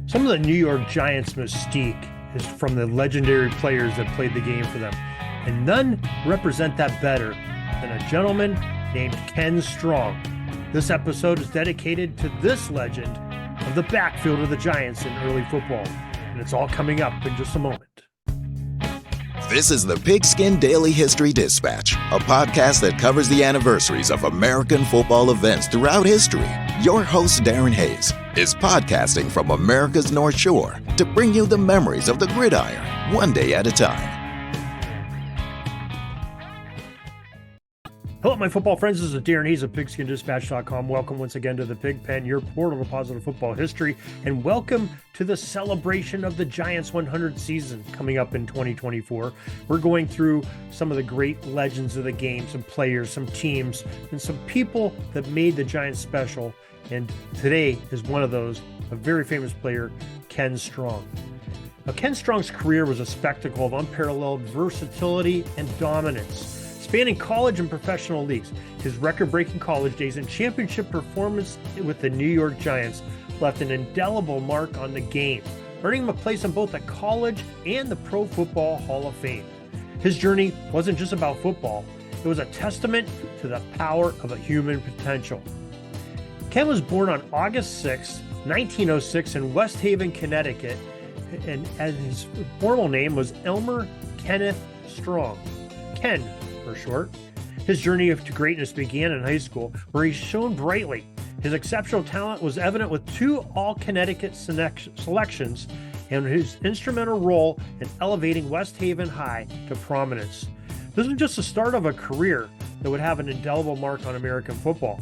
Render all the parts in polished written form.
Some of the New York Giants' mystique is from the legendary players that played the game for them, and none represent that better than a gentleman named Ken Strong. This episode is dedicated to this legend of the backfield of the Giants in early football, and it's all coming up in just a moment. This is the Pigskin Daily History Dispatch, a podcast that covers the anniversaries of American football events throughout history. Your host, Darren Hayes, is podcasting from America's North Shore to bring you the memories of the gridiron, one day at a time. Hello, my football friends. This is Darren Hayes of PigskinDispatch.com. Welcome once again to the Pig Pen, your portal to positive football history, and welcome to the celebration of the Giants' 100th season coming up in 2024. We're going through some of the great legends of the game, some players, some teams, and some people that made the Giants special. And today is one of those, a very famous player, Ken Strong. Now, Ken Strong's career was a spectacle of unparalleled versatility and dominance, spanning college and professional leagues. His record-breaking college days and championship performance with the New York Giants left an indelible mark on the game, earning him a place in both the college and the Pro Football Hall of Fame. His journey wasn't just about football. It was a testament to the power of a human potential. Ken was born on August 6, 1906 in West Haven, Connecticut, and his formal name was Elmer Kenneth Strong. Ken for short. His journey to greatness began in high school, where he shone brightly. His exceptional talent was evident with 2 All-Connecticut selections and his instrumental role in elevating West Haven High to prominence. This was just the start of a career that would have an indelible mark on American football.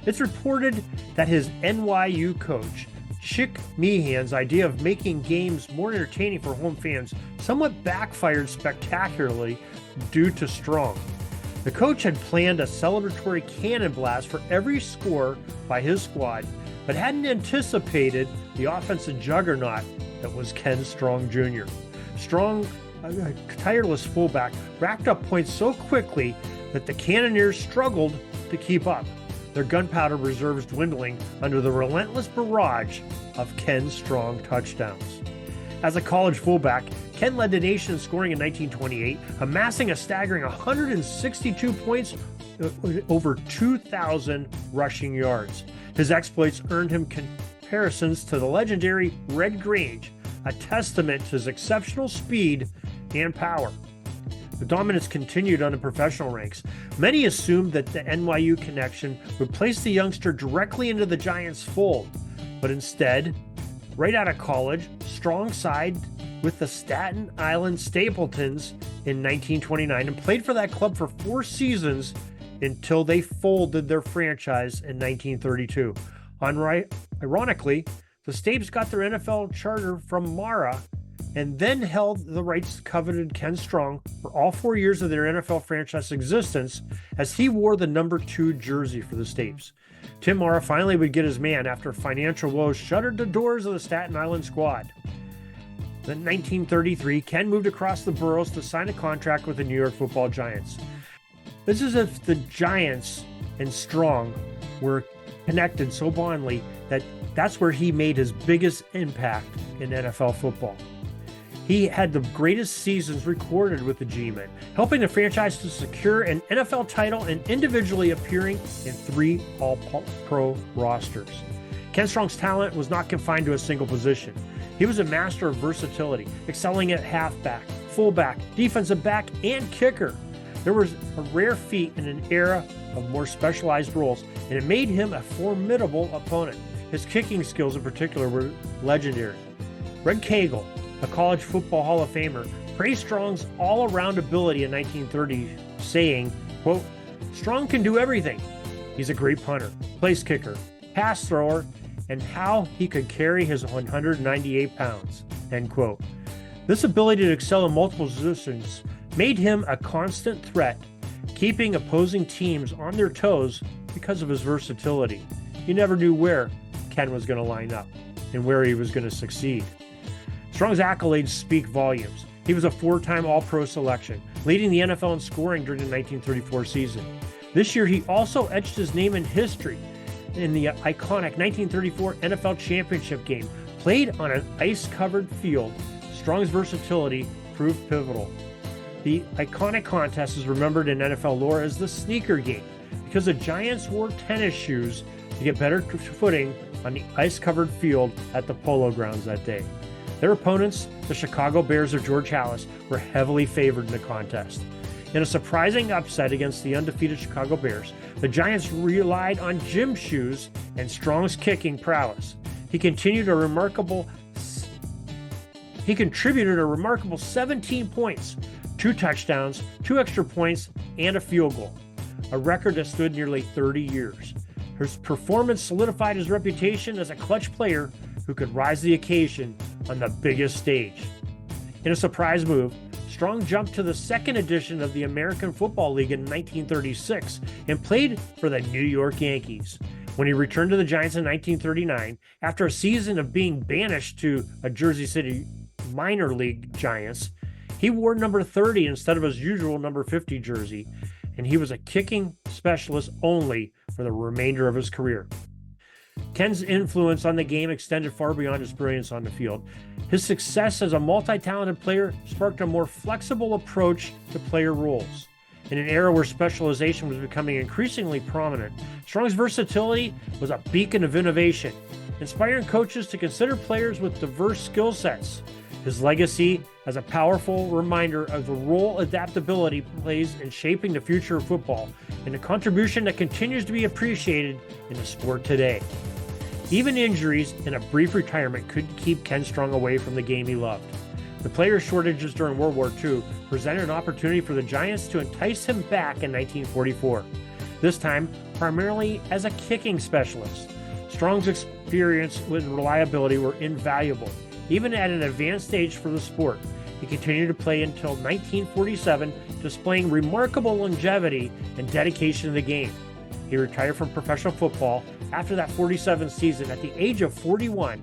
It's reported that his NYU coach, Chick Meehan's idea of making games more entertaining for home fans somewhat backfired spectacularly due to Strong. The coach had planned a celebratory cannon blast for every score by his squad, but hadn't anticipated the offensive juggernaut that was Ken Strong Jr. Strong, a tireless fullback, racked up points so quickly that the Cannoneers struggled to keep up, their gunpowder reserves dwindling under the relentless barrage of Ken Strong touchdowns. As a college fullback, Ken led the nation in scoring in 1928, amassing a staggering 162 points, over 2,000 rushing yards. His exploits earned him comparisons to the legendary Red Grange, a testament to his exceptional speed and power. The dominance continued on the professional ranks. Many assumed that the NYU connection would place the youngster directly into the Giants' fold, but instead, right out of college, Strong sided with the Staten Island Stapletons in 1929 and played for that club for 4 seasons until they folded their franchise in 1932. Ironically, the Stapes got their NFL charter from Mara and then held the rights to coveted Ken Strong for all 4 years of their NFL franchise existence as he wore the number 2 jersey for the Stapes. Tim Mara finally would get his man after financial woes shuttered the doors of the Staten Island squad. Then in 1933, Ken moved across the boroughs to sign a contract with the New York Football Giants. This is if the Giants and Strong were connected so bondly that that's where he made his biggest impact in NFL football. He had the greatest seasons recorded with the G-Men, helping the franchise to secure an NFL title and individually appearing in 3 All-Pro rosters. Ken Strong's talent was not confined to a single position. He was a master of versatility, excelling at halfback, fullback, defensive back, and kicker. There was a rare feat in an era of more specialized roles, and it made him a formidable opponent. His kicking skills in particular were legendary. Red Cagle, a college football Hall of Famer, praised Strong's all-around ability in 1930, saying, quote, "Strong can do everything. He's a great punter, place kicker, pass thrower, and how he could carry his 198 pounds, end quote. This ability to excel in multiple positions made him a constant threat, keeping opposing teams on their toes because of his versatility. You never knew where Ken was going to line up and where he was going to succeed. Strong's accolades speak volumes. He was a 4-time All-Pro selection, leading the NFL in scoring during the 1934 season. This year, he also etched his name in history in the iconic 1934 NFL Championship game, Played on an ice-covered field, Strong's versatility proved pivotal. The iconic contest is remembered in NFL lore as the sneaker game because the Giants wore tennis shoes to get better footing on the ice-covered field at the Polo Grounds that day. Their opponents, the Chicago Bears of George Halas, were heavily favored in the contest. In a surprising upset against the undefeated Chicago Bears, the Giants relied on gym shoes and Strong's kicking prowess. He contributed a remarkable 17 points, 2 touchdowns, 2 extra points, and a field goal, a record that stood nearly 30 years. His performance solidified his reputation as a clutch player who could rise to the occasion on the biggest stage. In a surprise move, Strong jumped to the second edition of the American Football League in 1936 and played for the New York Yankees. When he returned to the Giants in 1939, after a season of being banished to a Jersey City minor league Giants, he wore number 30 instead of his usual number 50 jersey, and he was a kicking specialist only for the remainder of his career. Ken's influence on the game extended far beyond his brilliance on the field. His success as a multi-talented player sparked a more flexible approach to player roles. In an era where specialization was becoming increasingly prominent, Strong's versatility was a beacon of innovation, inspiring coaches to consider players with diverse skill sets. His legacy as a powerful reminder of the role adaptability plays in shaping the future of football and a contribution that continues to be appreciated in the sport today. Even injuries and a brief retirement couldn't keep Ken Strong away from the game he loved. The player shortages during World War II presented an opportunity for the Giants to entice him back in 1944, this time primarily as a kicking specialist. Strong's experience and reliability were invaluable, even at an advanced age for the sport. He continued to play until 1947, displaying remarkable longevity and dedication to the game. He retired from professional football after that 47th season at the age of 41,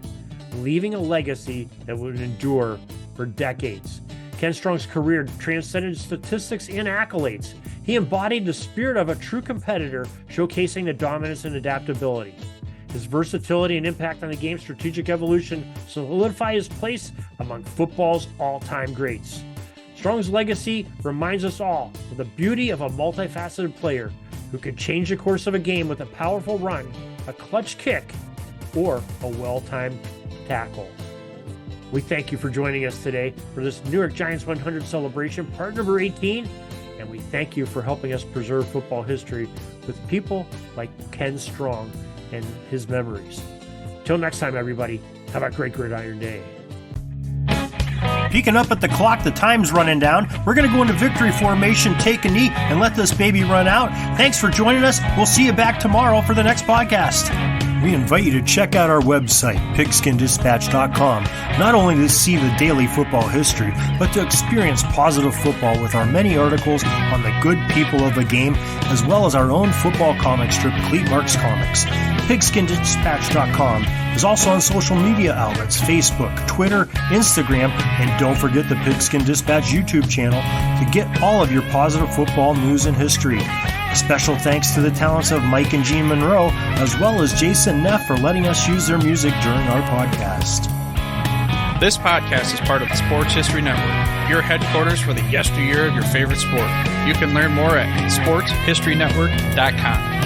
leaving a legacy that would endure for decades. Ken Strong's career transcended statistics and accolades. He embodied the spirit of a true competitor, showcasing the dominance and adaptability. His versatility and impact on the game's strategic evolution solidify his place among football's all-time greats. Strong's legacy reminds us all of the beauty of a multifaceted player who could change the course of a game with a powerful run, a clutch kick, or a well-timed tackle. We thank you for joining us today for this New York Giants 100 celebration, part number 18, and we thank you for helping us preserve football history with people like Ken Strong and his memories. Till next time, everybody, have a great gridiron day. Peeking up at the clock, the time's running down. We're going to go into victory formation, take a knee, and let this baby run out. Thanks for joining us. We'll see you back tomorrow for the next podcast. We invite you to check out our website, pigskindispatch.com, not only to see the daily football history, but to experience positive football with our many articles on the good people of the game, as well as our own football comic strip, Cleat Marks Comics. Pigskindispatch.com is also on social media outlets, Facebook, Twitter, Instagram, and don't forget the Pigskin Dispatch YouTube channel to get all of your positive football news and history. Special thanks to the talents of Mike and Gene Monroe, as well as Jason Neff for letting us use their music during our podcast. This podcast is part of the Sports History Network, your headquarters for the yesteryear of your favorite sport. You can learn more at sportshistorynetwork.com.